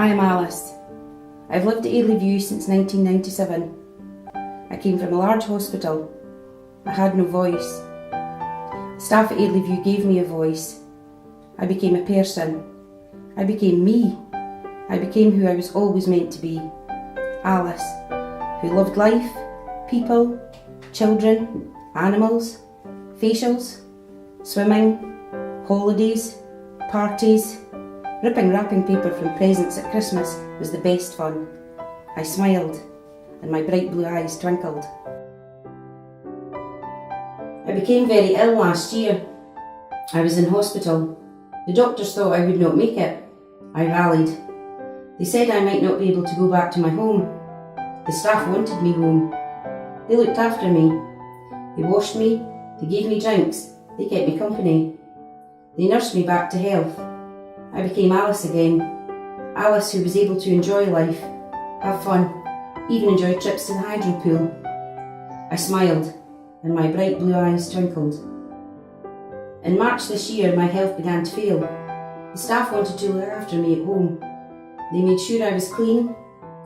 I am Alice. I've lived at Airlie View since 1997. I came from a large hospital. I had no voice. Staff at Airlie View gave me a voice. I became a person. I became me. I became who I was always meant to be. Alice, who loved life, people, children, animals, facials, swimming, holidays, parties. Ripping wrapping paper from presents at Christmas was the best fun. I smiled and my bright blue eyes twinkled. I became very ill last year. I was in hospital. The doctors thought I would not make it. I rallied. They said I might not be able to go back to my home. The staff wanted me home. They looked after me. They washed me, they gave me drinks, they kept me company. They nursed me back to health. I became Alice again. Alice who was able to enjoy life, have fun, even enjoy trips to the hydro pool. I smiled and my bright blue eyes twinkled. In March this year my health began to fail. The staff wanted to look after me at home. They made sure I was clean,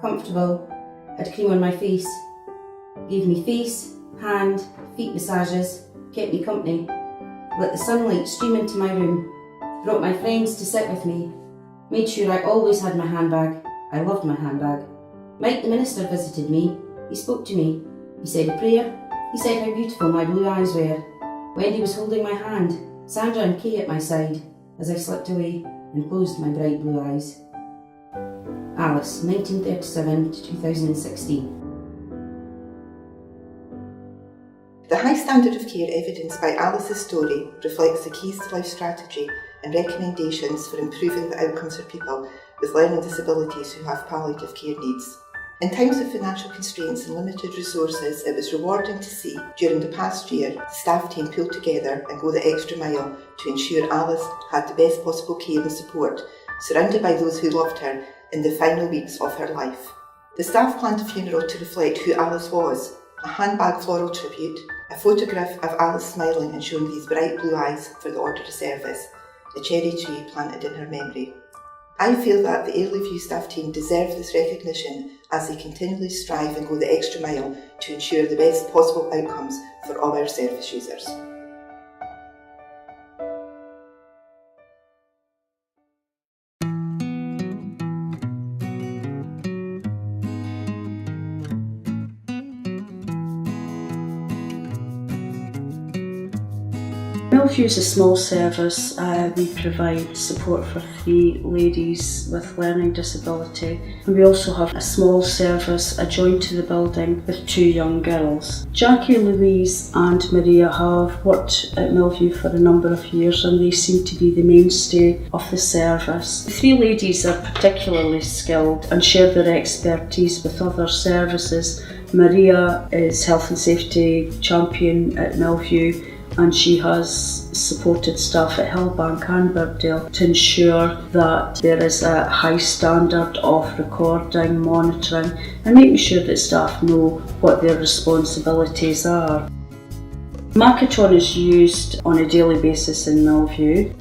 comfortable, had cream on my face, gave me face, hand, feet massages, kept me company, let the sunlight stream into my room, brought my friends to sit with me, made sure I always had my handbag. I loved my handbag. Mike the minister visited me. He spoke to me. He said a prayer. He said how beautiful my blue eyes were. Wendy was holding my hand, Sandra and Kay at my side, as I slipped away and closed my bright blue eyes. Alice, 1937 to 2016. The high standard of care evidenced by Alice's story reflects the Keys to Life strategy and recommendations for improving the outcomes for people with learning disabilities who have palliative care needs. In times of financial constraints and limited resources, it was rewarding to see, during the past year, the staff team pull together and go the extra mile to ensure Alice had the best possible care and support, surrounded by those who loved her in the final weeks of her life. The staff planned a funeral to reflect who Alice was, a handbag floral tribute, a photograph of Alice smiling and showing these bright blue eyes for the order of service, a cherry tree planted in her memory. I feel that the Airlie View staff team deserve this recognition as they continually strive and go the extra mile to ensure the best possible outcomes for all our service users. Millview is a small service. We provide support for 3 ladies with learning disability, and we also have a small service adjoined to the building with 2 young girls. Jackie, Louise and Maria have worked at Millview for a number of years and they seem to be the mainstay of the service. The 3 ladies are particularly skilled and share their expertise with other services. Maria is health and safety champion at Millview, and she has supported staff at Hillbank and Birkdale to ensure that there is a high standard of recording, monitoring and making sure that staff know what their responsibilities are. Macaton is used on a daily basis in Millview.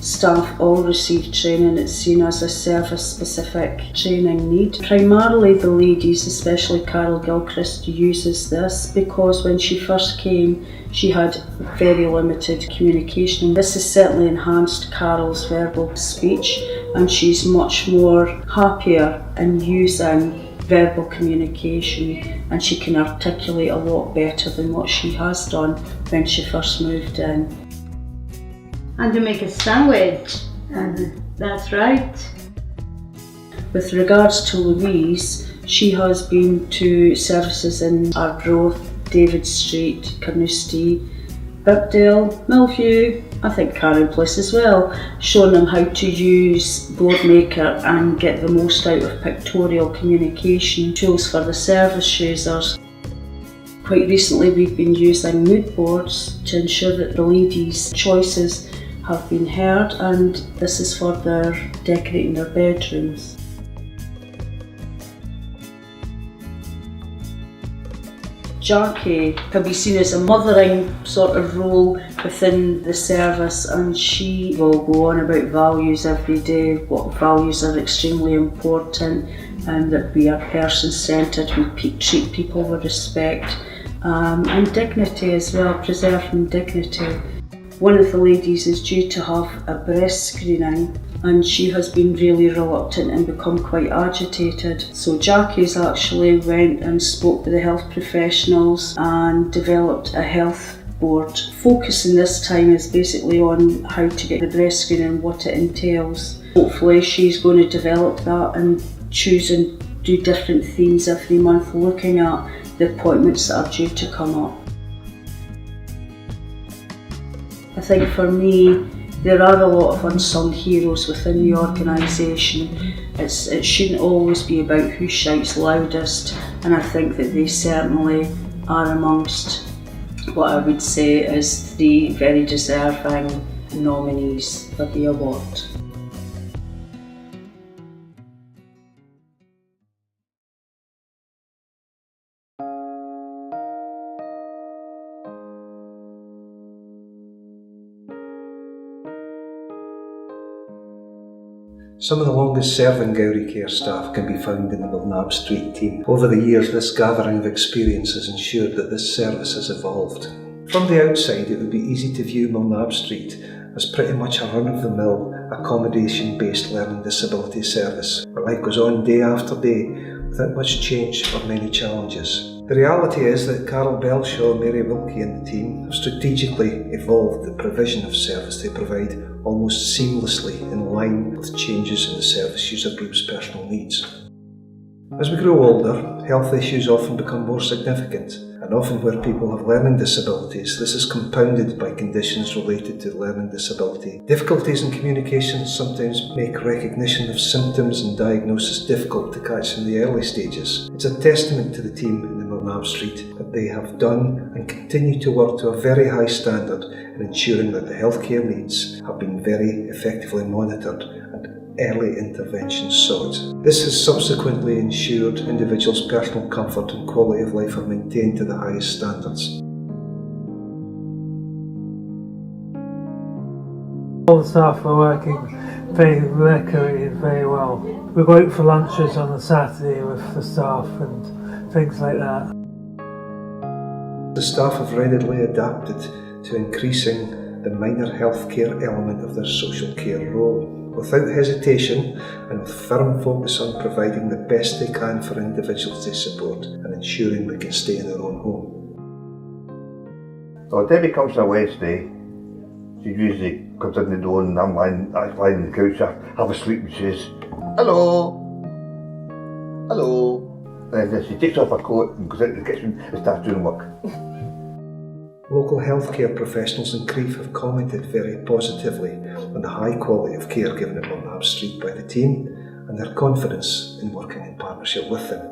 Staff all receive training. It's seen as a service-specific training need. Primarily the ladies, especially Carol Gilchrist, uses this because when she first came she had very limited communication. This has certainly enhanced Carol's verbal speech and she's much more happier in using verbal communication and she can articulate a lot better than what she has done when she first moved in. And to make a sandwich, that's right. With regards to Louise, she has been to services in Arbroath, David Street, Carnoustie, Birkdale, Millview, I think Karen Place as well, showing them how to use Boardmaker and get the most out of pictorial communication tools for the service users. Quite recently we've been using mood boards to ensure that the ladies' choices have been heard, and this is for their decorating their bedrooms. Jackie can be seen as a mothering sort of role within the service, and she will go on about values every day, what values are extremely important, and that we are person-centred, we treat people with respect, and dignity as well, preserving dignity. One of the ladies is due to have a breast screening, and she has been really reluctant and become quite agitated. So Jackie's actually went and spoke with the health professionals and developed a health board. Focusing this time is basically on how to get the breast screening and what it entails. Hopefully she's going to develop that and choose and do different themes every month, looking at the appointments that are due to come up. I think for me, there are a lot of unsung heroes within the organisation. It shouldn't always be about who shouts loudest, and I think that they certainly are amongst what I would say is 3 very deserving nominees for the award. Some of the longest serving Gowrie care staff can be found in the Milnab Street team. Over the years, this gathering of experience has ensured that this service has evolved. From the outside, it would be easy to view Milnab Street as pretty much a run-of-the-mill, accommodation-based learning disability service, where life goes on day after day without much change or many challenges. The reality is that Carol Belshaw, Mary Wilkie and the team have strategically evolved the provision of service they provide almost seamlessly in line with changes in the service user group's personal needs. As we grow older, health issues often become more significant, and often where people have learning disabilities, this is compounded by conditions related to learning disability. Difficulties in communication sometimes make recognition of symptoms and diagnosis difficult to catch in the early stages. It's a testament to the team in the Milnab Street that they have done and continue to work to a very high standard in ensuring that the healthcare needs have been very effectively monitored and early intervention sought. This has subsequently ensured individuals' personal comfort and quality of life are maintained to the highest standards. All the staff are working very regularly and very well. We go out for lunches on a Saturday with the staff and things like that. The staff have readily adapted to increasing the minor healthcare element of their social care role, without hesitation and with firm focus on providing the best they can for individuals they support and ensuring they can stay in their own home. So Debbie comes on Wednesday. She usually comes in the door and I'm lying on the couch, I have a sleep and she says, "Hello, hello." And then she takes off her coat and goes into the kitchen and starts doing work. Local healthcare professionals in Crieff have commented very positively on the high quality of care given at Milnab Street by the team and their confidence in working in partnership with them.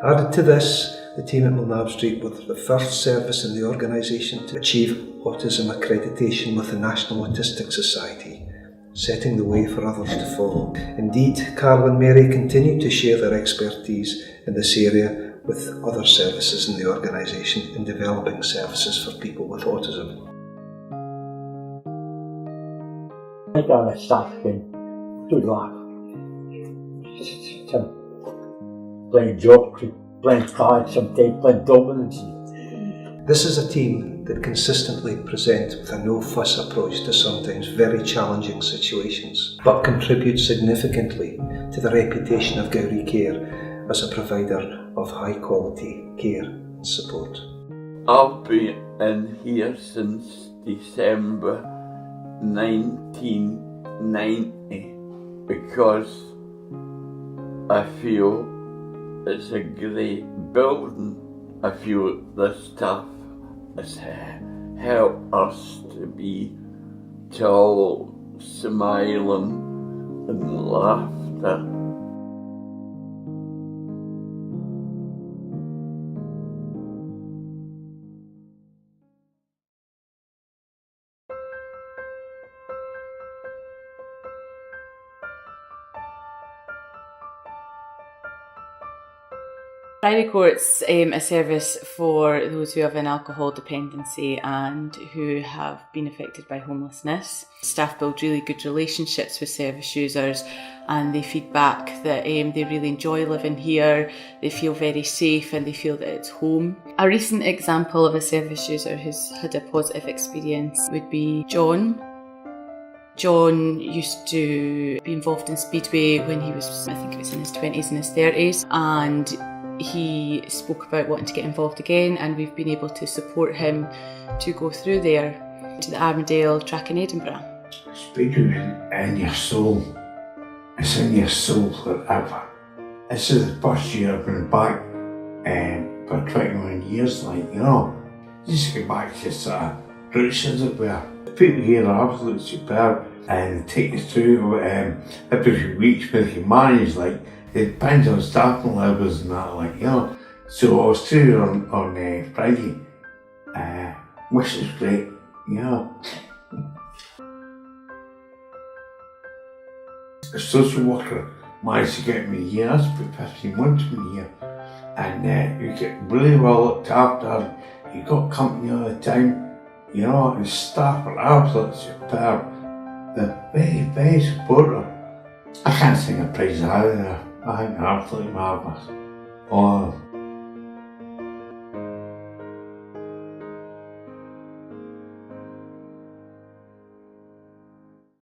Added to this, the team at Milnab Street were the first service in the organisation to achieve autism accreditation with the National Autistic Society, setting the way for others to follow. Indeed, Carol and Mary continue to share their expertise in this area with other services in the organisation in developing services for people with autism. I think our staff can do that. Playing jokes, playing cards, sometimes playing dominoes. This is a team that consistently present with a no-fuss approach to sometimes very challenging situations, but contribute significantly to the reputation of Gowrie Care as a provider of high-quality care and support. I've been in here since December 1990 because I feel it's a great building. I feel the staff has helped us to all smiling and laughter. Priory Court's a service for those who have an alcohol dependency and who have been affected by homelessness. Staff build really good relationships with service users and they feed back that they really enjoy living here, they feel very safe and they feel that it's home. A recent example of a service user who's had a positive experience would be John. John used to be involved in Speedway when he was, I think it was in his 20s and his 30s, and he spoke about wanting to get involved again, and we've been able to support him to go through there to the Armadale track in Edinburgh. Speedway in your soul. It's in your soul forever. This is the first year I've been back for 21 years, just get back to sort of roots as it were. The people here are absolutely superb and they take us through every few weeks when they can manage, it depends on staffing levels and that, So I was through on Friday, which is great, A social worker managed to get me here, that's about 15 months from here, and you get really well looked after, you got company all the time, and staff are absolutely superb. They're very, very supportive. I can't sing a praise out of there. I think they're absolutely marvellous. All of them.